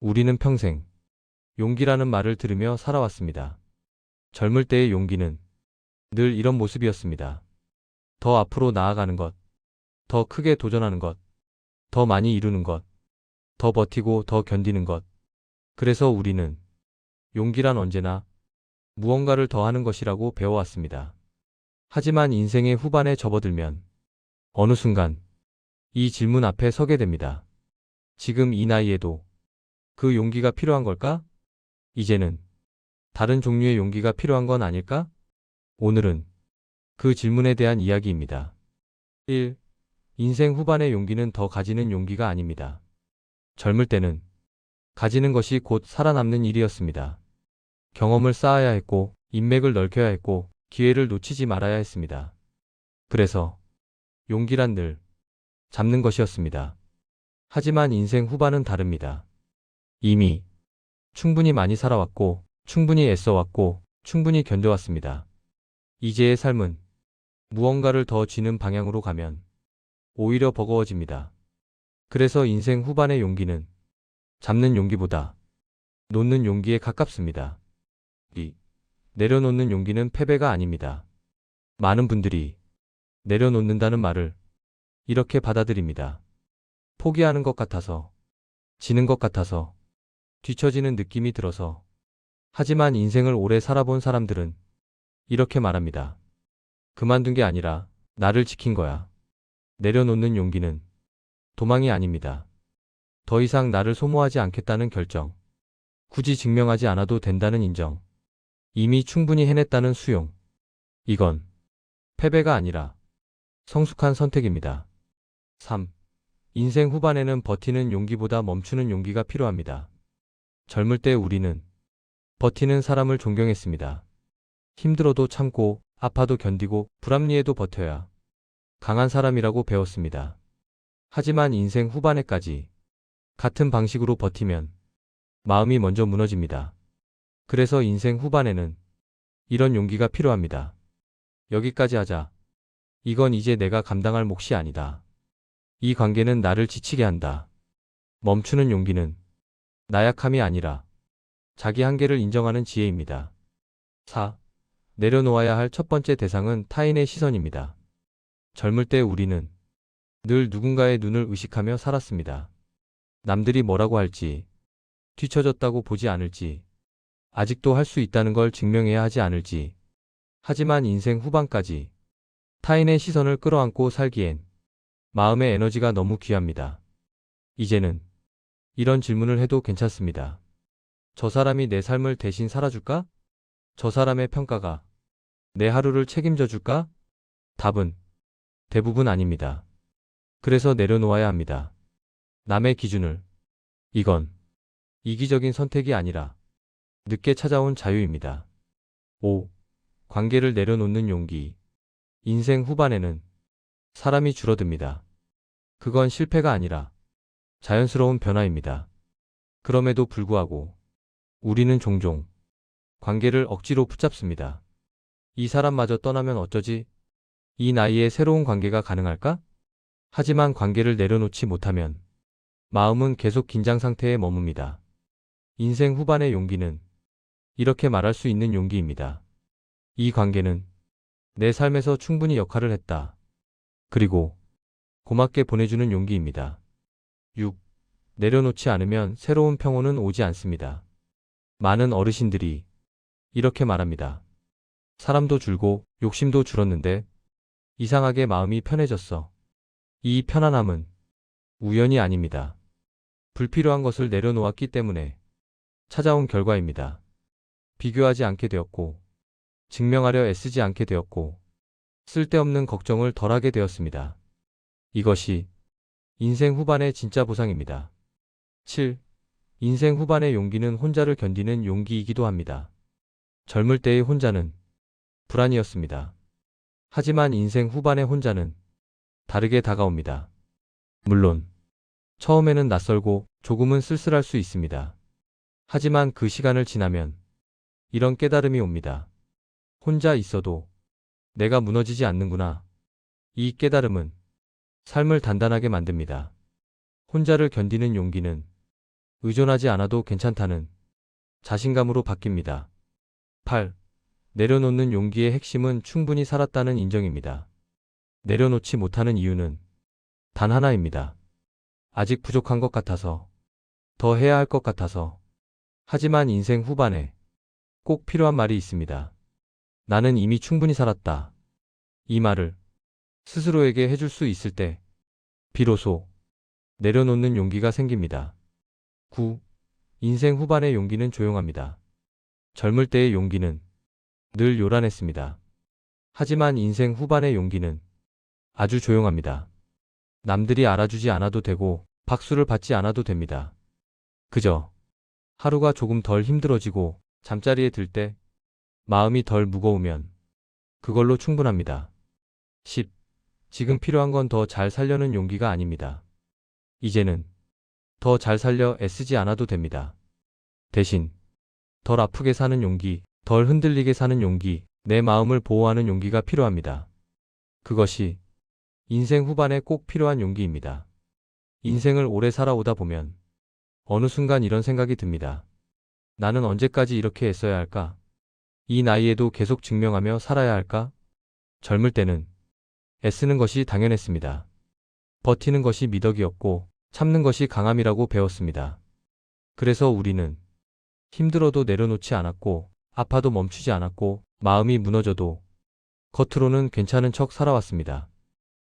우리는 평생 용기라는 말을 들으며 살아왔습니다. 젊을 때의 용기는 늘 이런 모습이었습니다. 더 앞으로 나아가는 것, 더 크게 도전하는 것, 더 많이 이루는 것, 더 버티고 더 견디는 것. 그래서 우리는 용기란 언제나 무언가를 더 하는 것이라고 배워왔습니다. 하지만 인생의 후반에 접어들면 어느 순간 이 질문 앞에 서게 됩니다. 지금 이 나이에도 그 용기가 필요한 걸까? 이제는 다른 종류의 용기가 필요한 건 아닐까? 오늘은 그 질문에 대한 이야기입니다. 1. 인생 후반의 용기는 더 가지는 용기가 아닙니다. 젊을 때는 가지는 것이 곧 살아남는 일이었습니다. 경험을 쌓아야 했고, 인맥을 넓혀야 했고, 기회를 놓치지 말아야 했습니다. 그래서 용기란 늘 잡는 것이었습니다. 하지만 인생 후반은 다릅니다. 이미 충분히 많이 살아왔고, 충분히 애써왔고, 충분히 견뎌왔습니다. 이제의 삶은 무언가를 더 쥐는 방향으로 가면 오히려 버거워집니다. 그래서 인생 후반의 용기는 잡는 용기보다 놓는 용기에 가깝습니다. 2. 내려놓는 용기는 패배가 아닙니다. 많은 분들이 내려놓는다는 말을 이렇게 받아들입니다. 포기하는 것 같아서, 지는 것 같아서, 뒤처지는 느낌이 들어서. 하지만 인생을 오래 살아본 사람들은 이렇게 말합니다. 그만둔 게 아니라 나를 지킨 거야. 내려놓는 용기는 도망이 아닙니다. 더 이상 나를 소모하지 않겠다는 결정. 굳이 증명하지 않아도 된다는 인정. 이미 충분히 해냈다는 수용. 이건 패배가 아니라 성숙한 선택입니다. 3. 인생 후반에는 버티는 용기보다 멈추는 용기가 필요합니다. 젊을 때 우리는 버티는 사람을 존경했습니다. 힘들어도 참고, 아파도 견디고, 불합리해도 버텨야 강한 사람이라고 배웠습니다. 하지만 인생 후반에까지 같은 방식으로 버티면 마음이 먼저 무너집니다. 그래서 인생 후반에는 이런 용기가 필요합니다. 여기까지 하자. 이건 이제 내가 감당할 몫이 아니다. 이 관계는 나를 지치게 한다. 멈추는 용기는 나약함이 아니라 자기 한계를 인정하는 지혜입니다. 4. 내려놓아야 할 첫 번째 대상은 타인의 시선입니다. 젊을 때 우리는 늘 누군가의 눈을 의식하며 살았습니다. 남들이 뭐라고 할지, 뒤처졌다고 보지 않을지, 아직도 할 수 있다는 걸 증명해야 하지 않을지. 하지만 인생 후반까지 타인의 시선을 끌어안고 살기엔 마음의 에너지가 너무 귀합니다. 이제는 이런 질문을 해도 괜찮습니다. 저 사람이 내 삶을 대신 살아줄까? 저 사람의 평가가 내 하루를 책임져 줄까? 답은 대부분 아닙니다. 그래서 내려놓아야 합니다. 남의 기준을. 이건 이기적인 선택이 아니라 늦게 찾아온 자유입니다. 5. 관계를 내려놓는 용기. 인생 후반에는 사람이 줄어듭니다. 그건 실패가 아니라 자연스러운 변화입니다. 그럼에도 불구하고 우리는 종종 관계를 억지로 붙잡습니다. 이 사람마저 떠나면 어쩌지? 이 나이에 새로운 관계가 가능할까? 하지만 관계를 내려놓지 못하면 마음은 계속 긴장 상태에 머뭅니다. 인생 후반의 용기는 이렇게 말할 수 있는 용기입니다. 이 관계는 내 삶에서 충분히 역할을 했다. 그리고 고맙게 보내주는 용기입니다. 6. 내려놓지 않으면 새로운 평온은 오지 않습니다. 많은 어르신들이 이렇게 말합니다. 사람도 줄고 욕심도 줄었는데 이상하게 마음이 편해졌어. 이 편안함은 우연이 아닙니다. 불필요한 것을 내려놓았기 때문에 찾아온 결과입니다. 비교하지 않게 되었고, 증명하려 애쓰지 않게 되었고, 쓸데없는 걱정을 덜하게 되었습니다. 이것이 인생 후반의 진짜 보상입니다. 7. 인생 후반의 용기는 혼자를 견디는 용기이기도 합니다. 젊을 때의 혼자는 불안이었습니다. 하지만 인생 후반의 혼자는 다르게 다가옵니다. 물론 처음에는 낯설고 조금은 쓸쓸할 수 있습니다. 하지만 그 시간을 지나면 이런 깨달음이 옵니다. 혼자 있어도 내가 무너지지 않는구나. 이 깨달음은 삶을 단단하게 만듭니다. 혼자를 견디는 용기는 의존하지 않아도 괜찮다는 자신감으로 바뀝니다. 8. 내려놓는 용기의 핵심은 충분히 살았다는 인정입니다. 내려놓지 못하는 이유는 단 하나입니다. 아직 부족한 것 같아서, 더 해야 할 것 같아서. 하지만 인생 후반에 꼭 필요한 말이 있습니다. 나는 이미 충분히 살았다. 이 말을 스스로에게 해줄 수 있을 때 비로소 내려놓는 용기가 생깁니다. 9. 인생 후반의 용기는 조용합니다. 젊을 때의 용기는 늘 요란했습니다. 하지만 인생 후반의 용기는 아주 조용합니다. 남들이 알아주지 않아도 되고 박수를 받지 않아도 됩니다. 그저 하루가 조금 덜 힘들어지고 잠자리에 들 때 마음이 덜 무거우면 그걸로 충분합니다. 10. 지금 필요한 건 더 잘 살려는 용기가 아닙니다. 이제는 더 잘 살려 애쓰지 않아도 됩니다. 대신 덜 아프게 사는 용기, 덜 흔들리게 사는 용기, 내 마음을 보호하는 용기가 필요합니다. 그것이 인생 후반에 꼭 필요한 용기입니다. 인생을 오래 살아오다 보면 어느 순간 이런 생각이 듭니다. 나는 언제까지 이렇게 애써야 할까? 이 나이에도 계속 증명하며 살아야 할까? 젊을 때는 애쓰는 것이 당연했습니다. 버티는 것이 미덕이었고 참는 것이 강함이라고 배웠습니다. 그래서 우리는 힘들어도 내려놓지 않았고 아파도 멈추지 않았고 마음이 무너져도 겉으로는 괜찮은 척 살아왔습니다.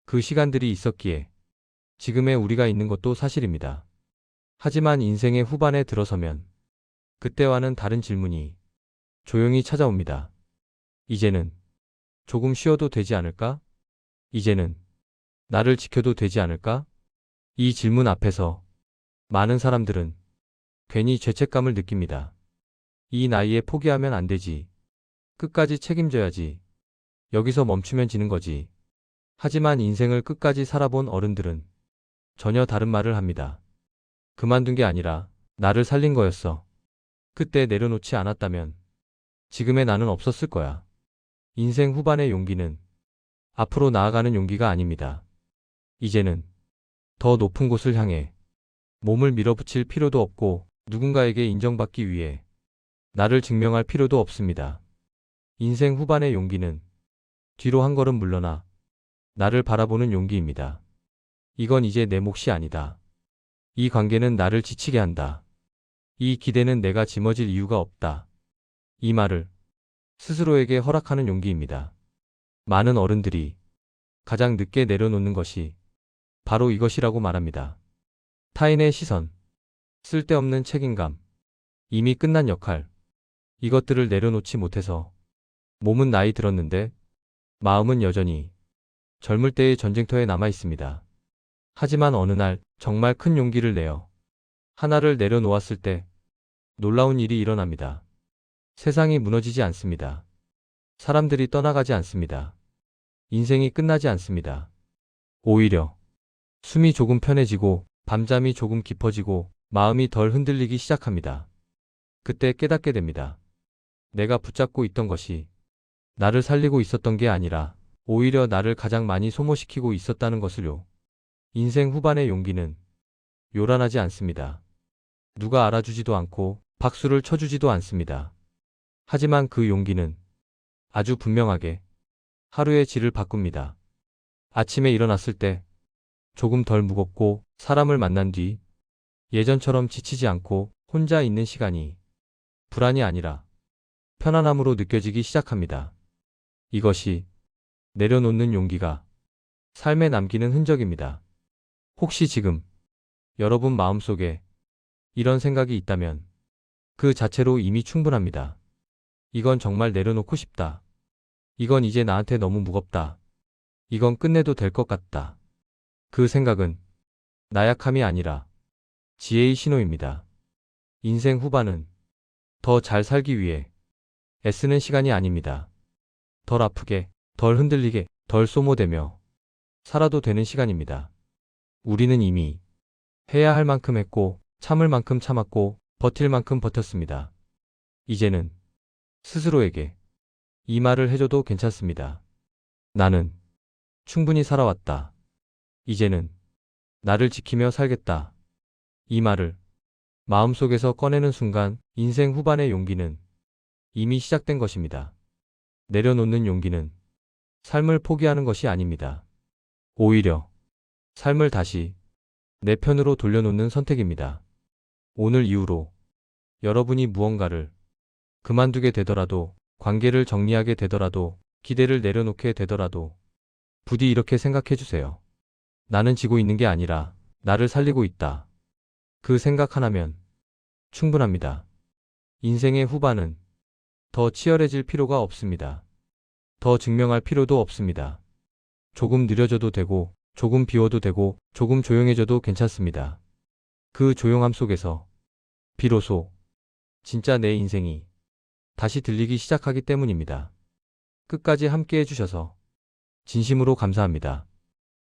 그 시간들이 있었기에 지금의 우리가 있는 것도 사실입니다. 하지만 인생의 후반에 들어서면 그때와는 다른 질문이 조용히 찾아옵니다. 이제는 조금 쉬어도 되지 않을까? 이제는 나를 지켜도 되지 않을까? 이 질문 앞에서 많은 사람들은 괜히 죄책감을 느낍니다. 이 나이에 포기하면 안 되지. 끝까지 책임져야지. 여기서 멈추면 지는 거지. 하지만 인생을 끝까지 살아본 어른들은 전혀 다른 말을 합니다. 그만둔 게 아니라 나를 살린 거였어. 그때 내려놓지 않았다면 지금의 나는 없었을 거야. 인생 후반의 용기는 앞으로 나아가는 용기가 아닙니다. 이제는 더 높은 곳을 향해 몸을 밀어붙일 필요도 없고 누군가에게 인정받기 위해 나를 증명할 필요도 없습니다. 인생 후반의 용기는 뒤로 한 걸음 물러나 나를 바라보는 용기입니다. 이건 이제 내 몫이 아니다. 이 관계는 나를 지치게 한다. 이 기대는 내가 짊어질 이유가 없다. 이 말을 스스로에게 허락하는 용기입니다. 많은 어른들이 가장 늦게 내려놓는 것이 바로 이것이라고 말합니다. 타인의 시선, 쓸데없는 책임감, 이미 끝난 역할, 이것들을 내려놓지 못해서 몸은 나이 들었는데 마음은 여전히 젊을 때의 전쟁터에 남아 있습니다. 하지만 어느 날 정말 큰 용기를 내어 하나를 내려놓았을 때 놀라운 일이 일어납니다. 세상이 무너지지 않습니다. 사람들이 떠나가지 않습니다. 인생이 끝나지 않습니다. 오히려 숨이 조금 편해지고 밤잠이 조금 깊어지고 마음이 덜 흔들리기 시작합니다. 그때 깨닫게 됩니다. 내가 붙잡고 있던 것이 나를 살리고 있었던 게 아니라 오히려 나를 가장 많이 소모시키고 있었다는 것을요. 인생 후반의 용기는 요란하지 않습니다. 누가 알아주지도 않고 박수를 쳐주지도 않습니다. 하지만 그 용기는 아주 분명하게 하루의 질을 바꿉니다. 아침에 일어났을 때 조금 덜 무겁고 사람을 만난 뒤 예전처럼 지치지 않고 혼자 있는 시간이 불안이 아니라 편안함으로 느껴지기 시작합니다. 이것이 내려놓는 용기가 삶에 남기는 흔적입니다. 혹시 지금 여러분 마음속에 이런 생각이 있다면 그 자체로 이미 충분합니다. 이건 정말 내려놓고 싶다. 이건 이제 나한테 너무 무겁다. 이건 끝내도 될 것 같다. 그 생각은 나약함이 아니라 지혜의 신호입니다. 인생 후반은 더 잘 살기 위해 애쓰는 시간이 아닙니다. 덜 아프게, 덜 흔들리게, 덜 소모되며 살아도 되는 시간입니다. 우리는 이미 해야 할 만큼 했고 참을 만큼 참았고 버틸 만큼 버텼습니다. 이제는 스스로에게 이 말을 해줘도 괜찮습니다. 나는 충분히 살아왔다. 이제는 나를 지키며 살겠다. 이 말을 마음속에서 꺼내는 순간 인생 후반의 용기는 이미 시작된 것입니다. 내려놓는 용기는 삶을 포기하는 것이 아닙니다. 오히려 삶을 다시 내 편으로 돌려놓는 선택입니다. 오늘 이후로 여러분이 무언가를 그만두게 되더라도, 관계를 정리하게 되더라도, 기대를 내려놓게 되더라도 부디 이렇게 생각해 주세요. 나는 지고 있는 게 아니라 나를 살리고 있다. 그 생각 하나면 충분합니다. 인생의 후반은 더 치열해질 필요가 없습니다. 더 증명할 필요도 없습니다. 조금 느려져도 되고, 조금 비워도 되고, 조금 조용해져도 괜찮습니다. 그 조용함 속에서 비로소 진짜 내 인생이 다시 들리기 시작하기 때문입니다. 끝까지 함께 해주셔서 진심으로 감사합니다.